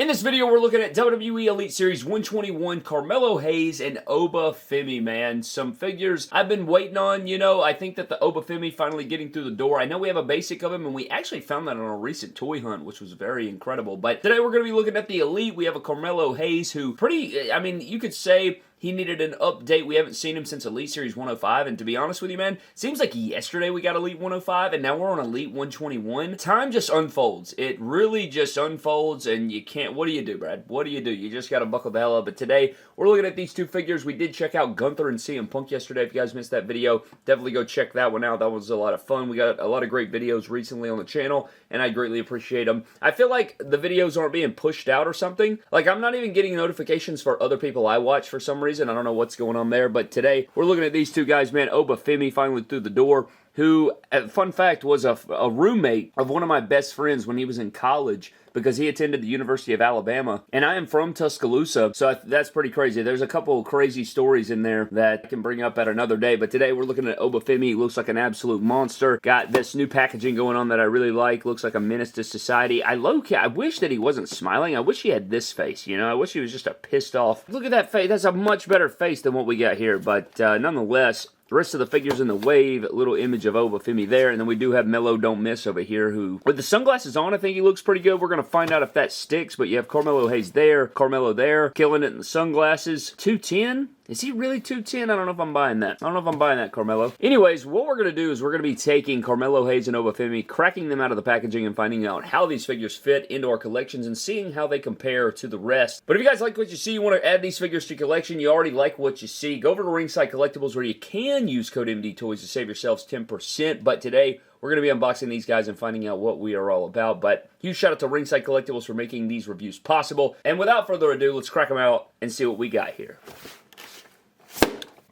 In this video, we're looking at WWE Elite Series 121, Carmelo Hayes and Oba Femi, man. Some figures I've been waiting on, you know. I think that the Oba Femi finally getting through the door. I know we have a basic of him, and we actually found that on a recent toy hunt, which was very incredible. But today, we're going to be looking at the Elite. We have a Carmelo Hayes who I mean, you could say he needed an update. We haven't seen him since Elite Series 105, and to be honest with you, man, seems like yesterday we got Elite 105, and now we're on Elite 121. Time just unfolds. It really just unfolds, and you can't... What do you do, Brad? What do? You just got to buckle the hell up. But today, we're looking at these two figures. We did check out Gunther and CM Punk yesterday. If you guys missed that video, definitely go check that one out. That was a lot of fun. We got a lot of great videos recently on the channel, and I greatly appreciate them. I feel like the videos aren't being pushed out or something. Like, I'm not even getting notifications for other people I watch for some reason. I don't know what's going on there, but today we're looking at these two guys, man. Oba Femi finally through the door, who, fun fact, was a roommate of one of my best friends when he was in college, because he attended the University of Alabama, and I am from Tuscaloosa, so that's pretty crazy. There's a couple of crazy stories in there that I can bring up at another day, but today we're looking at Oba Femi. He looks like an absolute monster. Got this new packaging going on that I really like. Looks like a menace to society. I wish that he wasn't smiling. I wish he had this face, you know? I wish he was just a pissed off. Look at that face. That's a much better face than what we got here, but nonetheless, the rest of the figures in the wave, a little image of Oba Femi there, and then we do have Melo Don't Miss over here, who, with the sunglasses on, I think he looks pretty good. We're going to find out if that sticks, but you have Carmelo Hayes there, Carmelo there, killing it in the sunglasses. 210? Is he really 210? I don't know if I'm buying that. I don't know if I'm buying that, Carmelo. Anyways, what we're going to do is we're going to be taking Carmelo Hayes and Oba Femi, cracking them out of the packaging and finding out how these figures fit into our collections and seeing how they compare to the rest. But if you guys like what you see, you want to add these figures to your collection, you already like what you see, go over to Ringside Collectibles where you can use code MD Toys to save yourselves 10%. But today, we're going to be unboxing these guys and finding out what we are all about. But huge shout out to Ringside Collectibles for making these reviews possible. And without further ado, let's crack them out and see what we got here.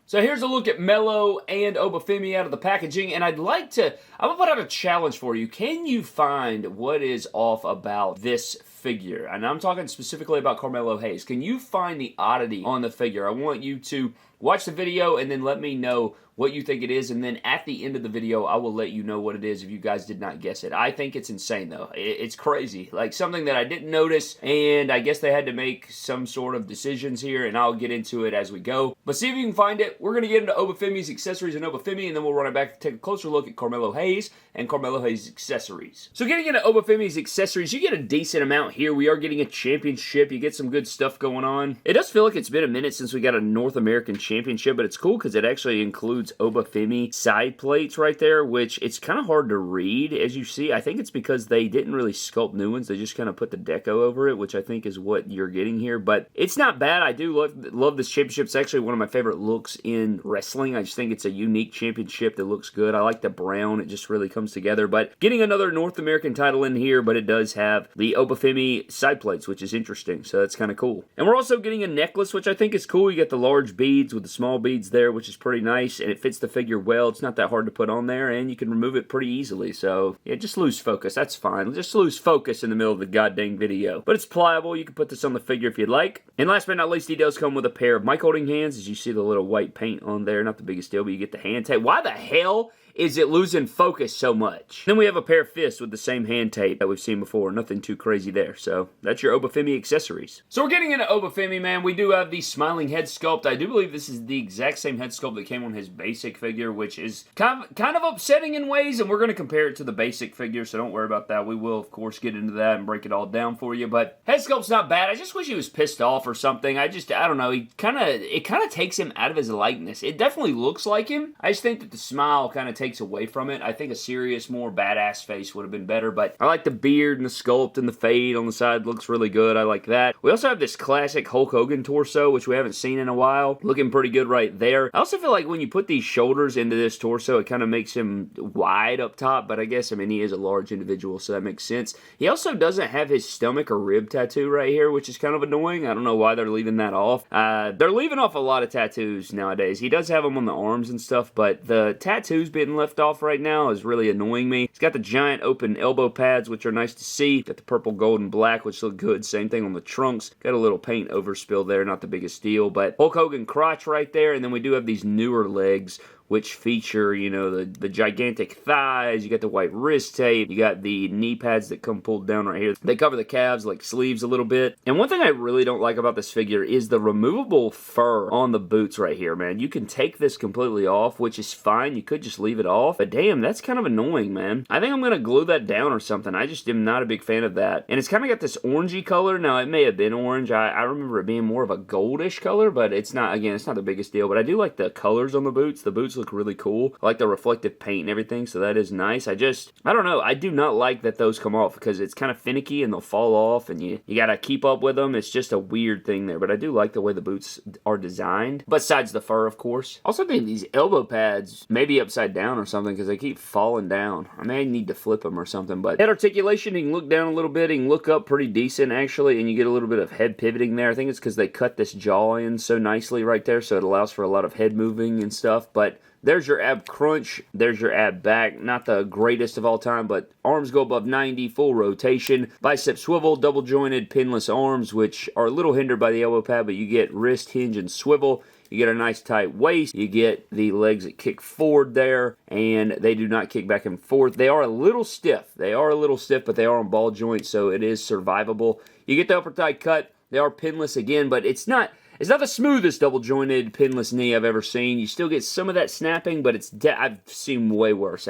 So here's a look at Melo and Oba Femi out of the packaging, and I'm going to put out a challenge for you. Can you find what is off about this figure? And I'm talking specifically about Carmelo Hayes. Can you find the oddity on the figure? I want you to watch the video and then let me know what you think it is, and then at the end of the video, I will let you know what it is if you guys did not guess it. I think it's insane, though. It's crazy. Like, something that I didn't notice, and I guess they had to make some sort of decisions here, and I'll get into it as we go. But see if you can find it. We're going to get into Oba Femi's accessories and Oba Femi, and then we'll run it back to take a closer look at Carmelo Hayes and Carmelo Hayes' accessories. So getting into Oba Femi's accessories, you get a decent amount here. We are getting a championship. You get some good stuff going on. It does feel like it's been a minute since we got a North American Championship, but it's cool because it actually includes Oba Femi side plates right there, which it's kind of hard to read, as you see. I think it's because they didn't really sculpt new ones. They just kind of put the deco over it, which I think is what you're getting here, but it's not bad. I do love this championship. It's actually one of my favorite looks in wrestling. I just think it's a unique championship that looks good. I like the brown. It just really comes together, but getting another North American title in here, but it does have the Oba Femi side plates, which is interesting, so that's kind of cool. And we're also getting a necklace, which I think is cool. You get the large beads with the small beads there, which is pretty nice, and it fits the figure well. It's not that hard to put on there, and you can remove it pretty easily. So yeah, just lose focus. That's fine. Just lose focus in the middle of the goddamn video. But it's pliable. You can put this on the figure if you'd like. And last but not least, he does come with a pair of mic holding hands. As you see the little white paint on there. Not the biggest deal, but you get the hand tape. Why the hell is it losing focus so much? Then we have a pair of fists with the same hand tape that we've seen before. Nothing too crazy there. So that's your Oba Femi accessories. So we're getting into Oba Femi, man. We do have the smiling head sculpt. I do believe this is the exact same head sculpt that came on his basic figure, which is kind of upsetting in ways, and we're going to compare it to the basic figure, so don't worry about that. We will, of course, get into that and break it all down for you, but head sculpt's not bad. I just wish he was pissed off or something. I don't know. It kind of takes him out of his likeness. It definitely looks like him. I just think that the smile kind of takes away from it. I think a serious, more badass face would have been better, but I like the beard and the sculpt and the fade on the side. Looks really good. I like that. We also have this classic Hulk Hogan torso, which we haven't seen in a while. Looking pretty good right there. I also feel like when you put these shoulders into this torso, it kind of makes him wide up top, but I guess, I mean, he is a large individual, so that makes sense. He also doesn't have his stomach or rib tattoo right here, which is kind of annoying. I don't know why they're leaving that off. They're leaving off a lot of tattoos nowadays. He does have them on the arms and stuff, but the tattoos being left off right now is really annoying me. He's got the giant open elbow pads, which are nice to see. Got the purple, gold, and black, which look good. Same thing on the trunks. Got a little paint overspill there, not the biggest deal, but Hulk Hogan crotch right there, and then we do have these newer legs which feature, you know, the gigantic thighs. You got the white wrist tape. You got the knee pads that come pulled down right here. They cover the calves like sleeves a little bit. And one thing I really don't like about this figure is the removable fur on the boots right here, man. You can take this completely off, which is fine. You could just leave it off. But damn, that's kind of annoying, man. I think I'm going to glue that down or something. I just am not a big fan of that. And it's kind of got this orangey color. Now, it may have been orange. I remember it being more of a goldish color, but it's not, again, it's not the biggest deal. But I do like the colors on the boots. The boots look really cool. I like the reflective paint and everything, so that is nice. I don't know. I do not like that those come off because it's kind of finicky and they'll fall off and you got to keep up with them. It's just a weird thing there, but I do like the way the boots are designed, besides the fur, of course. Also think these elbow pads may be upside down or something because they keep falling down. I may need to flip them or something, but head articulation, you can look down a little bit, you can look up pretty decent actually, and you get a little bit of head pivoting there. I think it's because they cut this jaw in so nicely right there, so it allows for a lot of head moving and stuff, but there's your ab crunch, there's your ab back, not the greatest of all time, but arms go above 90, full rotation, bicep swivel, double jointed pinless arms, which are a little hindered by the elbow pad, but you get wrist hinge and swivel. You get a nice tight waist. You get the legs that kick forward there, and they do not kick back and forth. They are a little stiff. They are a little stiff, but they are on ball joints, so it is survivable. You get the upper thigh cut. They are pinless again, but it's not the smoothest double-jointed pinless knee I've ever seen. You still get some of that snapping, but I've seen way worse.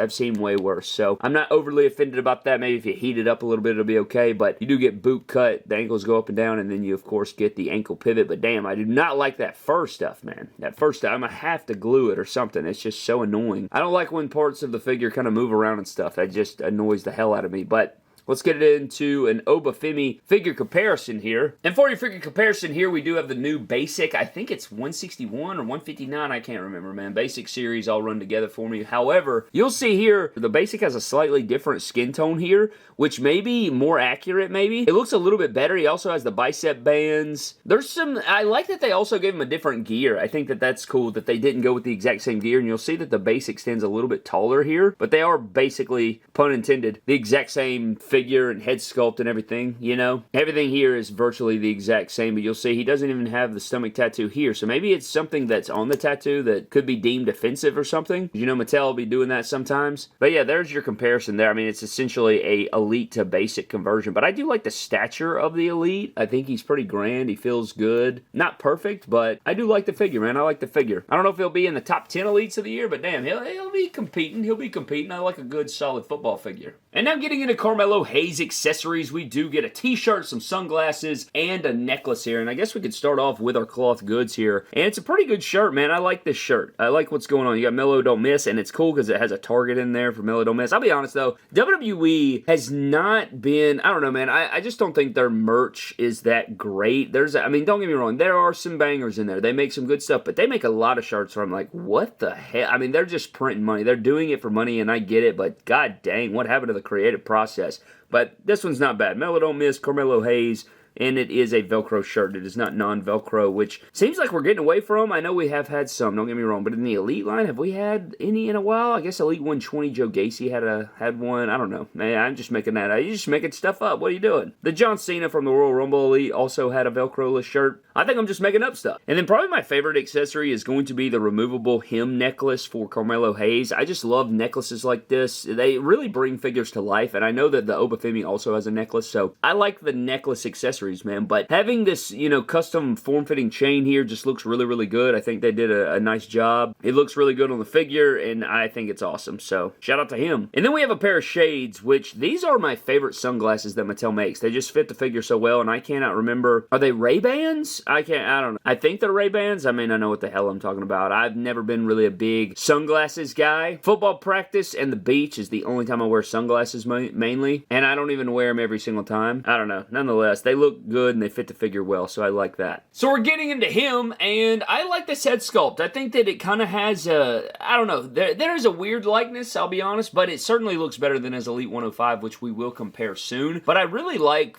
So I'm not overly offended about that. Maybe if you heat it up a little bit, it'll be okay, but you do get boot cut. The ankles go up and down, and then you, of course, get the ankle pivot. But damn, I do not like that fur stuff, man. That fur stuff, I'm going to have to glue it or something. It's just so annoying. I don't like when parts of the figure kind of move around and stuff. That just annoys the hell out of me, but let's get it into an Oba Femi figure comparison here. And for your figure comparison here, we do have the new basic. I think it's 161 or 159. I can't remember, man. Basic series all run together for me. However, you'll see here, the basic has a slightly different skin tone here, which may be more accurate, maybe. It looks a little bit better. He also has the bicep bands. I like that they also gave him a different gear. I think that that's cool that they didn't go with the exact same gear, and you'll see that the basic stands a little bit taller here, but they are basically, pun intended, the exact same figure and head sculpt and everything, you know? Everything here is virtually the exact same, but you'll see he doesn't even have the stomach tattoo here, so maybe it's something that's on the tattoo that could be deemed offensive or something. You know, Mattel will be doing that sometimes. But yeah, there's your comparison there. I mean, it's essentially a Elite to basic conversion, but I do like the stature of the Elite. I think he's pretty grand. He feels good. Not perfect, but I do like the figure, man. I like the figure. I don't know if he'll be in the top 10 Elites of the year, but damn, he'll be competing. He'll be competing. I like a good, solid football figure. And now getting into Carmelo Hayes accessories, we do get a t-shirt, some sunglasses, and a necklace here. And I guess we could start off with our cloth goods here. And it's a pretty good shirt, man. I like this shirt. I like what's going on. You got Melo Don't Miss, and it's cool because it has a target in there for Melo Don't Miss. I'll be honest, though. WWE has not been, I don't know, man. I just don't think their merch is that great. I mean, don't get me wrong. There are some bangers in there. They make some good stuff, but they make a lot of shirts where I'm like, what the hell? I mean, they're just printing money. They're doing it for money, and I get it, but god dang, what happened to the creative process? But this one's not bad. Melo Don't Miss, Carmelo Hayes, and it is a Velcro shirt. It is not non-Velcro, which seems like we're getting away from. I know we have had some, don't get me wrong, but in the Elite line, have we had any in a while? I guess Elite 120, Joe Gacy had one. I don't know. Man, I'm just making that up. You're just making stuff up. What are you doing? The John Cena from the Royal Rumble Elite also had a Velcro-less shirt. I think I'm just making up stuff. And then probably my favorite accessory is going to be the removable hem necklace for Carmelo Hayes. I just love necklaces like this. They really bring figures to life, and I know that the Oba Femi also has a necklace, so I like the necklace accessories, man. But having this, you know, custom form-fitting chain here just looks really, really good. I think they did a nice job. It looks really good on the figure, and I think it's awesome, so shout out to him. And then we have a pair of shades, which these are my favorite sunglasses that Mattel makes. They just fit the figure so well, and I cannot remember. Are they Ray-Bans? I don't know. I think they're Ray-Bans. I mean, I know what the hell I'm talking about. I've never been really a big sunglasses guy. Football practice and the beach is the only time I wear sunglasses mainly, and I don't even wear them every single time. I don't know. Nonetheless, they look good and they fit the figure well, so I like that. So we're getting into him, and I like this head sculpt. I think that it kind of has a, I don't know, there's a weird likeness, I'll be honest, but it certainly looks better than his Elite 105, which we will compare soon. But I really like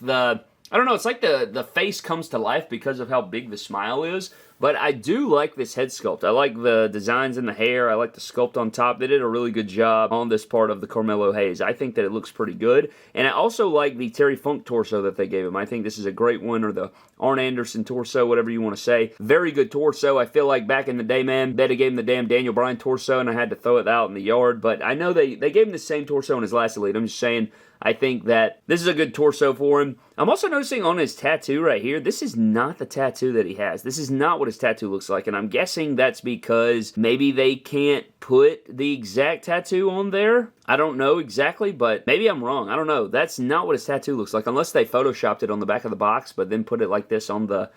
I don't know, it's like the face comes to life because of how big the smile is, But I do like this head sculpt. I like the designs in the hair. I like the sculpt on top. They did a really good job on this part of the Carmelo Hayes. I think that it looks pretty good. And I also like the Terry Funk torso that they gave him. I think this is a great one, or the Arn Anderson torso, whatever you want to say. Very good torso. I feel like back in the day, man, they'd have gave him the damn Daniel Bryan torso, and I had to throw it out in the yard. But I know they gave him the same torso in his last Elite. I'm just saying, I think that this is a good torso for him. I'm also noticing on his tattoo right here, this is not the tattoo that he has. This is not what his tattoo looks like, and I'm guessing that's because maybe they can't put the exact tattoo on there. I don't know exactly, but maybe I'm wrong. I don't know. That's not what his tattoo looks like, unless they photoshopped it on the back of the box, but then put it like this on the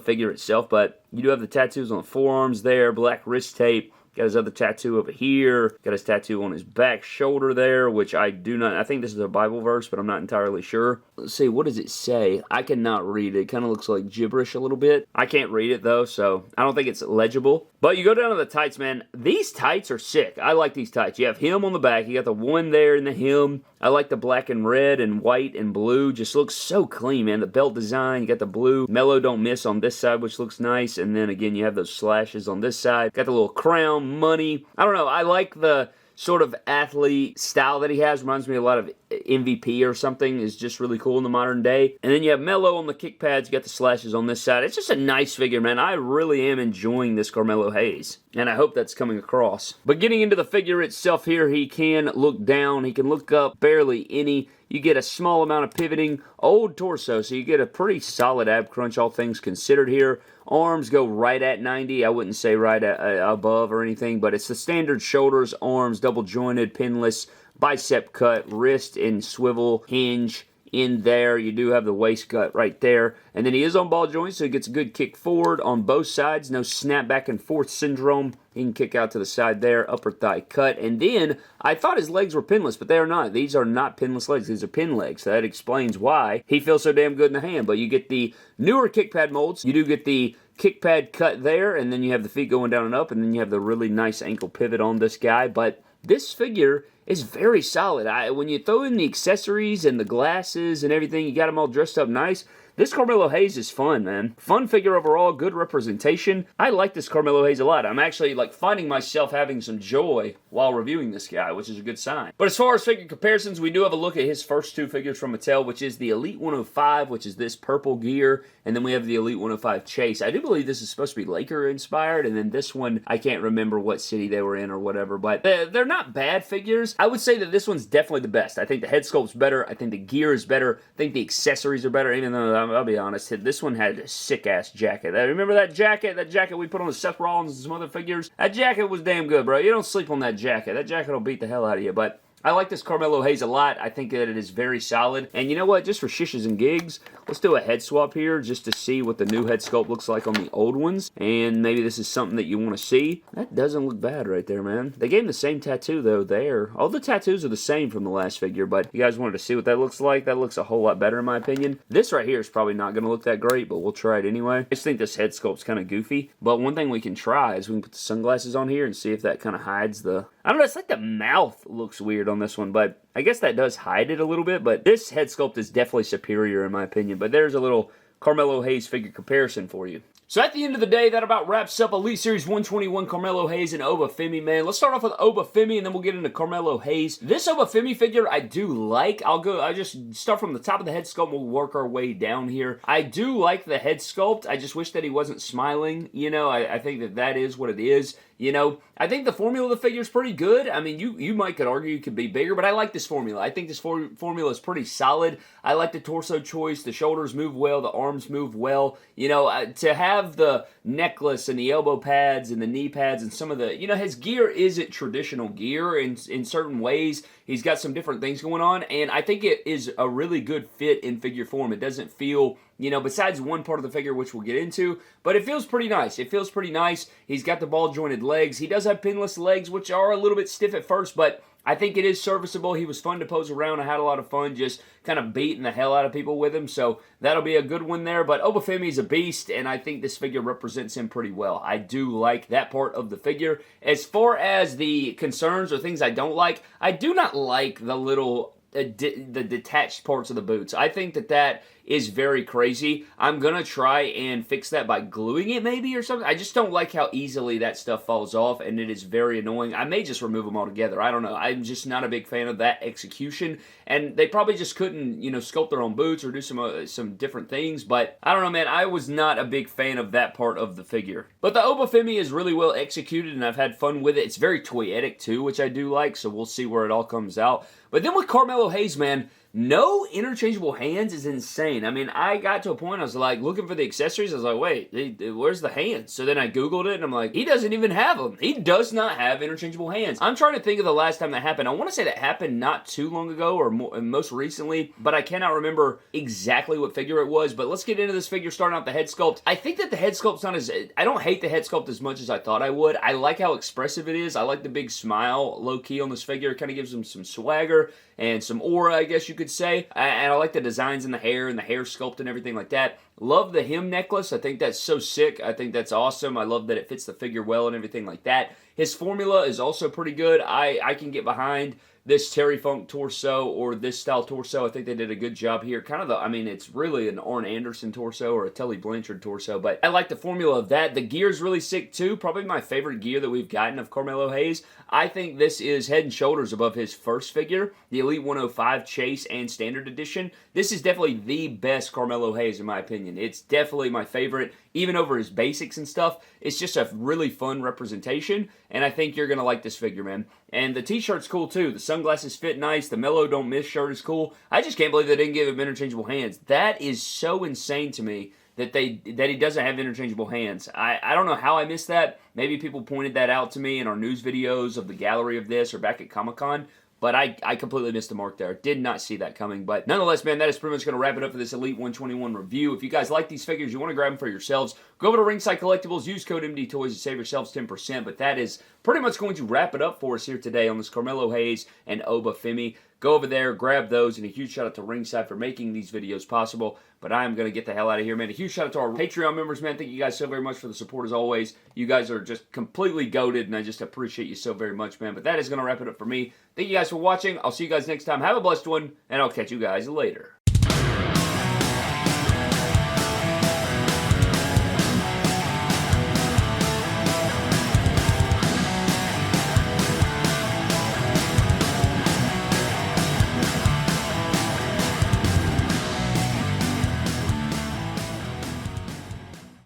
figure itself. But you do have the tattoos on the forearms there, black wrist tape. Got his other tattoo over here. Got his tattoo on his back shoulder there, which I do not... I think this is a Bible verse, but I'm not entirely sure. Let's see, what does it say? I cannot read it. It kind of looks like gibberish a little bit. I can't read it, though, so I don't think it's legible. But you go down to the tights, man. These tights are sick. I like these tights. You have him on the back. You got the one there in the hem. I like the black and red and white and blue. Just looks so clean, man. The belt design. You got the blue Melo Don't Miss on this side, which looks nice. And then, again, you have those slashes on this side. Got the little crown, money. I don't know. I like the sort of athlete style that he has. Reminds me a lot of MVP or something. Is just really cool in the modern day. And then you have Melo on the kick pads. You got the slashes on this side. It's just a nice figure, man. I really am enjoying this Carmelo Hayes, and I hope that's coming across. But getting into the figure itself here, he can look down. He can look up. Barely any. You get a small amount of pivoting. Old torso, so you get a pretty solid ab crunch, all things considered here. Arms go right at 90. I wouldn't say right at, above or anything, but it's the standard shoulders, arms, double jointed, pinless, bicep cut, wrist and swivel hinge in there. You do have the waist cut right there. And then he is on ball joints, so he gets a good kick forward on both sides. No snap back and forth syndrome. He can kick out to the side there, upper thigh cut. And then, I thought his legs were pinless, but they are not. These are not pinless legs. These are pin legs. So that explains why he feels so damn good in the hand. But you get the newer kick pad molds. You do get the kick pad cut there, and then you have the feet going down and up, and then you have the really nice ankle pivot on this guy. But this figure is very solid. When you throw in the accessories and the glasses and everything, you got them all dressed up nice. This Carmelo Hayes is fun, man. Fun figure overall, good representation. I like this Carmelo Hayes a lot. I'm actually finding myself having some joy while reviewing this guy, which is a good sign. But as far as figure comparisons, we do have a look at his first two figures from Mattel, which is the Elite 105, which is this purple gear, and then we have the Elite 105 Chase. I do believe this is supposed to be Laker inspired, and then this one, I can't remember what city they were in or whatever, but they're not bad figures. I would say that this one's definitely the best. I think the head sculpt's better. I think the gear is better. I think the accessories are better, even though I'll be honest, this one had a sick-ass jacket. Remember that jacket? That jacket we put on the Seth Rollins and some other figures? That jacket was damn good, bro. You don't sleep on that jacket. That jacket will beat the hell out of you, but I like this Carmelo Hayes a lot. I think that it is very solid. And you know what? Just for shishes and gigs, let's do a head swap here just to see what the new head sculpt looks like on the old ones. And maybe this is something that you want to see. That doesn't look bad right there, man. They gave him the same tattoo, though, there. All the tattoos are the same from the last figure, but you guys wanted to see what that looks like. That looks a whole lot better, in my opinion. This right here is probably not going to look that great, but we'll try it anyway. I just think this head sculpt's kind of goofy. But one thing we can try is we can put the sunglasses on here and see if that kind of hides the... I don't know, it's like the mouth looks weird on this one, but I guess that does hide it a little bit, but this head sculpt is definitely superior in my opinion. But there's a little Carmelo Hayes figure comparison for you. So at the end of the day, that about wraps up Elite Series 121 Carmelo Hayes and Oba Femi, man. Let's start off with Oba Femi, and then we'll get into Carmelo Hayes. This Oba Femi figure I do like. I just start from the top of the head sculpt, we'll work our way down here. I do like the head sculpt. I just wish that he wasn't smiling. You know, I think that is what it is. You know, I think the formula of the figure is pretty good. I mean, you might could argue it could be bigger, but I like this formula. I think this formula is pretty solid. I like the torso choice. The shoulders move well. The arms move well. You know, to have the necklace and the elbow pads and the knee pads and some of the, you know, his gear isn't traditional gear in certain ways. He's got some different things going on, and I think it is a really good fit in figure form. It doesn't feel, you know, besides one part of the figure, which we'll get into, but it feels pretty nice. It feels pretty nice. He's got the ball-jointed legs. He does have pinless legs, which are a little bit stiff at first, but I think it is serviceable. He was fun to pose around. I had a lot of fun just kind of beating the hell out of people with him, so that'll be a good one there. But Oba Femi's a beast, and I think this figure represents him pretty well. I do like that part of the figure. As far as the concerns or things I don't like, I do not like the little... the detached parts of the boots. I think that is very crazy. I'm gonna try and fix that by gluing it maybe or something. I just don't like how easily that stuff falls off, and it is very annoying. I may just remove them altogether. I don't know. I'm just not a big fan of that execution, and they probably just couldn't, you know, sculpt their own boots or do some different things, but I don't know, man. I was not a big fan of that part of the figure. But the Oba Femi is really well executed, and I've had fun with it. It's very toyetic too, which I do like, so we'll see where it all comes out. But then with Carmelo Hayes, man, no interchangeable hands is insane. I mean, I got to a point, I was like, looking for the accessories. I was like, wait, where's the hands? So then I Googled it, and I'm like, he doesn't even have them. He does not have interchangeable hands. I'm trying to think of the last time that happened. I want to say that happened not too long ago, or most recently, but I cannot remember exactly what figure it was. But let's get into this figure, starting out the head sculpt. I think that the head sculpt's not as... I don't hate the head sculpt as much as I thought I would. I like how expressive it is. I like the big smile, low-key, on this figure. It kind of gives him some swagger and some aura, I guess you could say. And I like the designs in the hair and the hair sculpt and everything like that. Love the hem necklace. I think that's so sick. I think that's awesome. I love that it fits the figure well and everything like that. His formula is also pretty good. I can get behind this Terry Funk torso or this style torso. I think they did a good job here. Kind of the, I mean, it's really an Arn Anderson torso or a Tully Blanchard torso, but I like the formula of that. The gear is really sick too. Probably my favorite gear that we've gotten of Carmelo Hayes. I think this is head and shoulders above his first figure, the Elite 105 Chase and Standard Edition. This is definitely the best Carmelo Hayes in my opinion. It's definitely my favorite, even over his basics and stuff. It's just a really fun representation, and I think you're going to like this figure, man. And the t-shirt's cool too. The sunglasses fit nice. The Melo Don't Miss shirt is cool. I just can't believe they didn't give him interchangeable hands. That is so insane to me that he doesn't have interchangeable hands. I don't know how I missed that. Maybe people pointed that out to me in our news videos of the gallery of this or back at Comic-Con. But I completely missed the mark there. Did not see that coming. But nonetheless, man, that is pretty much going to wrap it up for this Elite 121 review. If you guys like these figures, you want to grab them for yourselves, go over to Ringside Collectibles, use code MDTOYS to save yourselves 10%. But that is pretty much going to wrap it up for us here today on this Carmelo Hayes and Oba Femi. Go over there, grab those, and a huge shout out to Ringside for making these videos possible. But I am going to get the hell out of here, man. A huge shout out to our Patreon members, man. Thank you guys so very much for the support as always. You guys are just completely goated, and I just appreciate you so very much, man. But that is going to wrap it up for me. Thank you guys for watching. I'll see you guys next time. Have a blessed one, and I'll catch you guys later.